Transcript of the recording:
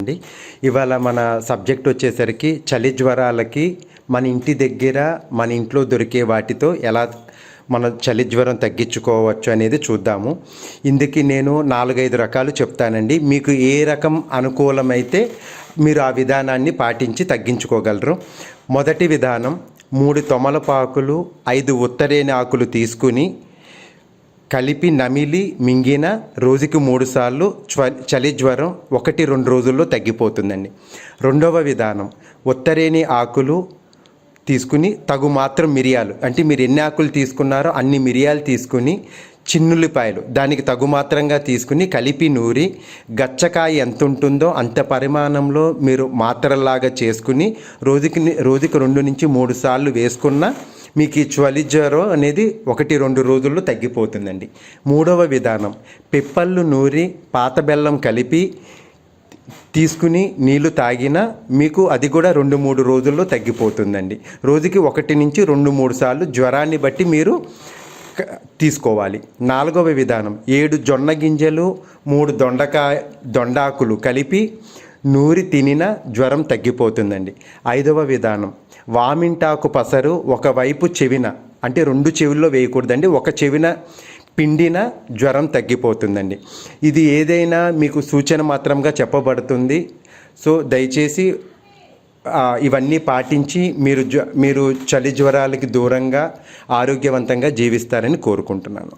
అండి. ఇవాళ మన సబ్జెక్ట్ వచ్చేసరికి చలి జ్వరాలకి మన ఇంటి దగ్గర మన ఇంట్లో దొరికే వాటితో ఎలా మన చలి జ్వరం తగ్గించుకోవచ్చు అనేది చూద్దాము. ఇందుకు నేను 4-5 రకాలు చెప్తానండి. మీకు ఏ రకం అనుకూలమైతే మీరు ఆ విధానాన్ని పాటించి తగ్గించుకోగలరు. మొదటి విధానం 3 తొమలపాకులు 5 ఉత్తరేణి ఆకులు తీసుకుని కలిపి నమిలి మింగిన రోజుకి 3 సార్లు చలి జ్వరం 1-2 రోజుల్లో తగ్గిపోతుందండి. రెండవ విధానం ఉత్తరేణి ఆకులు తీసుకుని తగు మాత్రం మిరియాలు, అంటే మీరు ఎన్ని ఆకులు తీసుకున్నారో అన్ని మిరియాలు తీసుకుని చిన్నుల్లిపాయలు దానికి తగు మాత్రంగా తీసుకుని కలిపి నూరి గచ్చకాయ ఎంత ఉంటుందో అంత పరిమాణంలో మీరు మాత్రలాగా చేసుకుని రోజుకి 2-3 సార్లు వేసుకున్న మీకు ఈ చలి జ్వరం అనేది 1-2 రోజుల్లో తగ్గిపోతుందండి. మూడవ విధానం పిప్పళ్ళు నూరి పాత బెల్లం కలిపి తీసుకుని నీళ్లు తాగినా మీకు అది కూడా 2-3 రోజుల్లో తగ్గిపోతుందండి. రోజుకి 1-2-3 సార్లు జ్వరాన్ని బట్టి మీరు తీసుకోవాలి. నాలుగవ విధానం 7 జొన్న గింజలు 3 దొండాకులు కలిపి నూరి తినిన జ్వరం తగ్గిపోతుందండి. ఐదవ విధానం వామింటాకు పసరు ఒకవైపు చెవిన, అంటే 2 చెవుల్లో వేయకూడదండి, ఒక చెవిన పిండిన జ్వరం తగ్గిపోతుందండి. ఇది ఏదైనా మీకు సూచన మాత్రంగా చెప్పబడుతుంది. సో దయచేసి ఇవన్నీ పాటించి మీరు చలి జ్వరాలకి దూరంగా ఆరోగ్యవంతంగా జీవిస్తారని కోరుకుంటున్నాను.